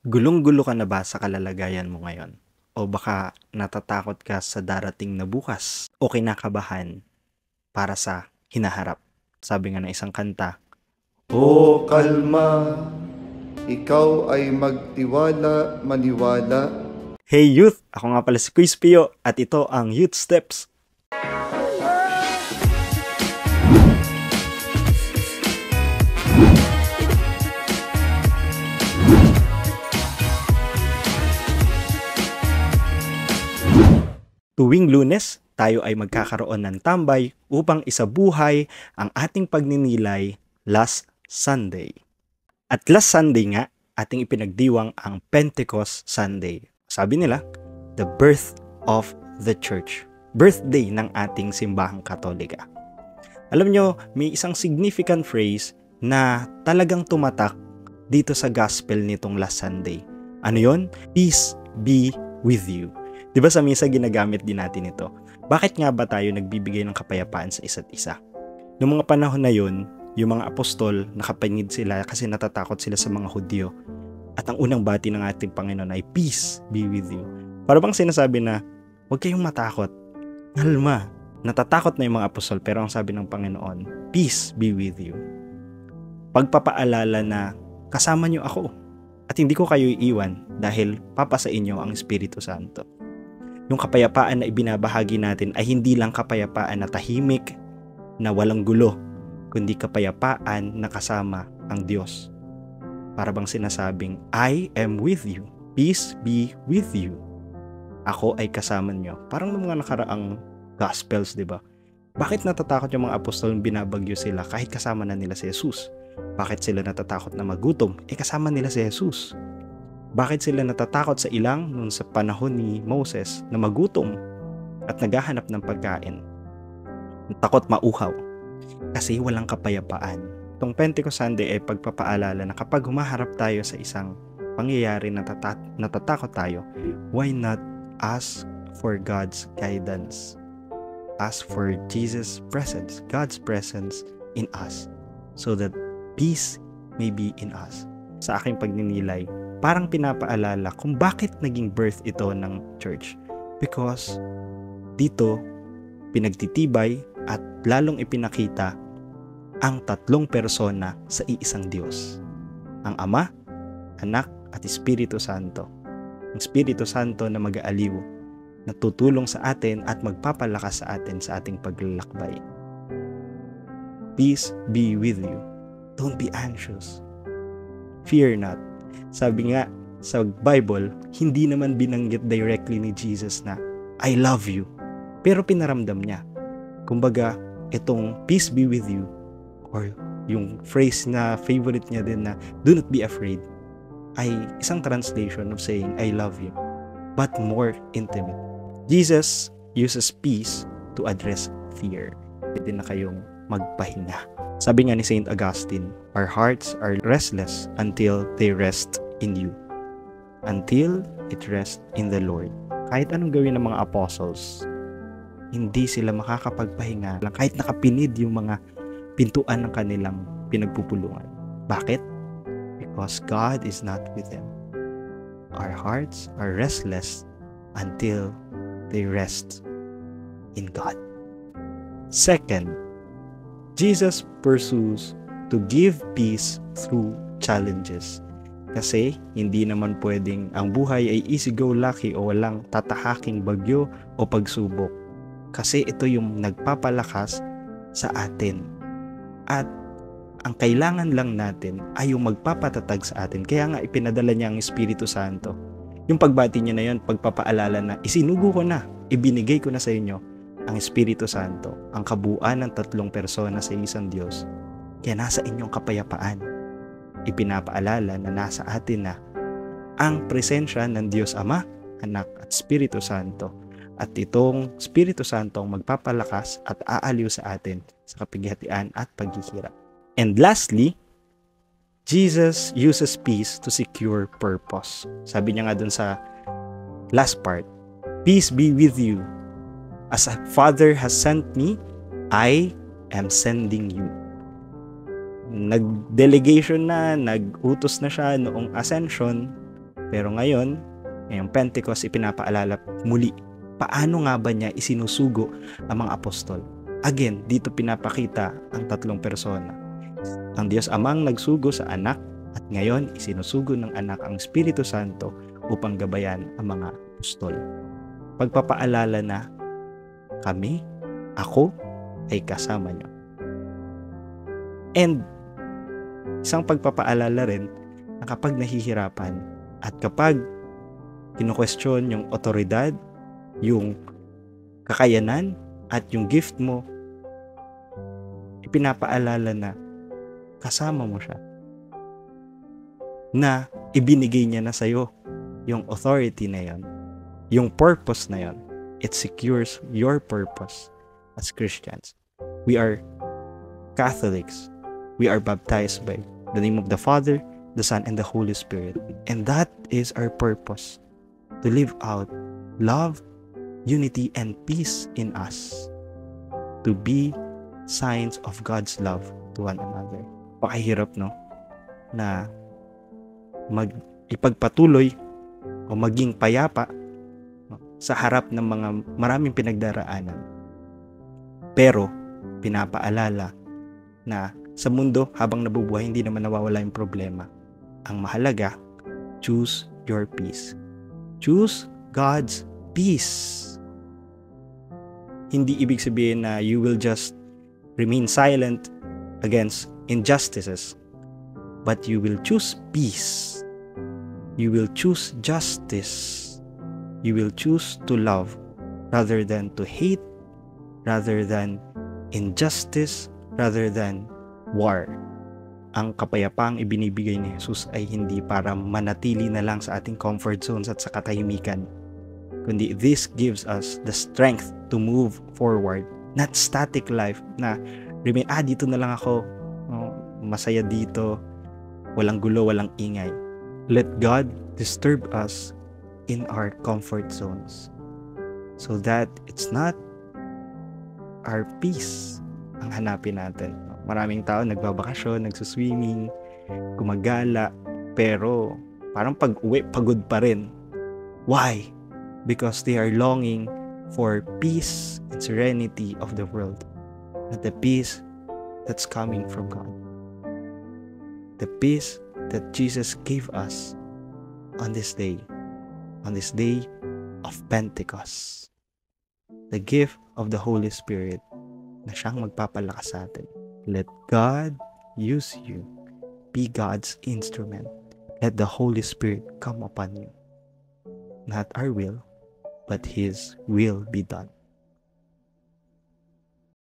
Gulong-gulo ka na ba sa kalalagayan mo ngayon? O baka natatakot ka sa darating na bukas? O kinakabahan para sa hinaharap? Sabi nga ng isang kanta, O kalma, ikaw ay maniwala. Hey Youth! Ako nga pala si Quiz Pio at ito ang Youth Steps. Tuwing Lunes, tayo ay magkakaroon ng tambay upang isabuhay ang ating pagninilay last Sunday. At last Sunday nga, ating ipinagdiwang ang Pentecost Sunday. Sabi nila, the birth of the church. Birthday ng ating simbahang Katolika. Alam nyo, may isang significant phrase na talagang tumatak dito sa gospel nitong last Sunday. Ano yon? Peace be with you. Diba sa misa ginagamit din natin ito? Bakit nga ba tayo nagbibigay ng kapayapaan sa isa't isa? Noong mga panahon na yun, yung mga apostol, nakapangid sila kasi natatakot sila sa mga Hudyo. At ang unang bati ng ating Panginoon ay, peace be with you. Para bang sinasabi na, huwag kayong matakot. Kalma. Natatakot na yung mga apostol, pero ang sabi ng Panginoon, peace be with you. Pagpapaalala na kasama nyo ako at hindi ko kayo iiwan dahil papasa inyo ang Espiritu Santo. Yung kapayapaan na ibinabahagi natin ay hindi lang kapayapaan na tahimik, na walang gulo, kundi kapayapaan na kasama ang Diyos. Para bang sinasabing, I am with you. Peace be with you. Ako ay kasama nyo. Parang mga nakaraang Gospels, di ba? Bakit natatakot yung mga apostol binabagyo sila kahit kasama na nila si Jesus? Bakit sila natatakot na magutom? Kasama nila si Jesus. Bakit sila natatakot sa ilang noon sa panahon ni Moses na magutom at naghahanap ng pagkain? Takot mauhaw kasi walang kapayapaan. Itong Pentecost Sunday ay pagpapaalala na kapag humaharap tayo sa isang pangyayari na natatakot tayo, why not ask for God's guidance? Ask for Jesus' presence, God's presence in us, so that peace may be in us. Sa aking pagninilay, parang pinapaalala kung bakit naging birth ito ng church. Because dito, pinagtitibay at lalong ipinakita ang tatlong persona sa iisang Diyos. Ang Ama, Anak, at Espiritu Santo. Ang Espiritu Santo na mag-aaliw, na tutulong sa atin at magpapalakas sa atin sa ating paglalakbay. Peace be with you. Don't be anxious. Fear not. Sabi nga sa Bible, hindi naman binanggit directly ni Jesus na I love you. Pero pinaramdam niya. Kumbaga, itong peace be with you, or yung phrase na favorite niya din na do not be afraid, ay isang translation of saying I love you, but more intimate. Jesus uses peace to address fear. Pwede na kayong magpahinga. Sabi nga ni Saint Augustine, our hearts are restless until they rest in you. Until it rests in the Lord. Kahit anong gawin ng mga apostles, hindi sila makakapagpahinga lang kahit nakapinid yung mga pintuan ng kanilang pinagpupulungan. Bakit? Because God is not with them. Our hearts are restless until they rest in God. Second, Jesus pursues to give peace through challenges. Kasi hindi naman pwedeng ang buhay ay easy-go-lucky o walang tatahaking bagyo o pagsubok. Kasi ito yung nagpapalakas sa atin. At ang kailangan lang natin ay yung magpapatatag sa atin. Kaya nga ipinadala niya ang Espiritu Santo. Yung pagbati niya na yun, pagpapaalala na isinugo ko na, ibinigay ko na sa inyo ang Espiritu Santo, ang kabuuan ng tatlong persona sa isang Diyos. Kaya nasa inyong kapayapaan. Ipinapaalala na nasa atin na ang presensya ng Diyos Ama, Anak at Espiritu Santo. At itong Espiritu Santo ang magpapalakas at aaliw sa atin sa kapighatian at paghihirap. And lastly, Jesus uses peace to secure purpose. Sabi niya nga dun sa last part, peace be with you. As a Father has sent me, I am sending you. Nag-delegation na, nag-utos na siya noong ascension Pero ngayon, ngayong Pentecost, ipinapaalala muli, paano nga ba niya isinusugo ang mga apostol? Again, dito pinapakita ang tatlong persona. Ang Diyos Amang nagsugo sa anak at ngayon isinusugo ng anak ang Espiritu Santo upang gabayan ang mga apostol. Pagpapaalala na ako ay kasama niyo. And isang pagpapaalala rin na kapag nahihirapan at kapag kino-question yung otoridad, yung kakayanan at yung gift mo, ipinapaalala na kasama mo siya. Na ibinigay niya na sa'yo yung authority na yon, yung purpose na yon. It secures your purpose as Christians. We are Catholics. We are baptized by the name of the Father, the Son, and the Holy Spirit. And that is our purpose, to live out love, unity, and peace in us, to be signs of God's love to one another. Pakahirap, no? Na ipagpatuloy o maging payapa sa harap ng mga maraming pinagdaraanan. Pero, pinapaalala na sa mundo, habang nabubuhay, hindi naman nawawala yung problema. Ang mahalaga, choose your peace. Choose God's peace. Hindi ibig sabihin na you will just remain silent against injustices, but you will choose peace. You will choose justice. You will choose to love rather than to hate, rather than injustice, rather than war. Ang kapayapaang ibinibigay ni Jesus ay hindi para manatili na lang sa ating comfort zones at sa katahimikan, kundi this gives us the strength to move forward, not static life na remain, dito na lang ako, masaya dito, walang gulo, walang ingay. Let God disturb us in our comfort zones so that it's not our peace ang hanapin natin. Maraming tao nagbabakasyon, nagsuswimming, gumagala, pero parang pag-uwi, pagod pa rin. Why? Because they are longing for peace and serenity of the world, not the peace that's coming from God. The peace that Jesus gave us on this day of Pentecost. The gift of the Holy Spirit na siyang magpapalakas sa atin. Let God use you. Be God's instrument. Let the Holy Spirit come upon you. Not our will, but His will be done.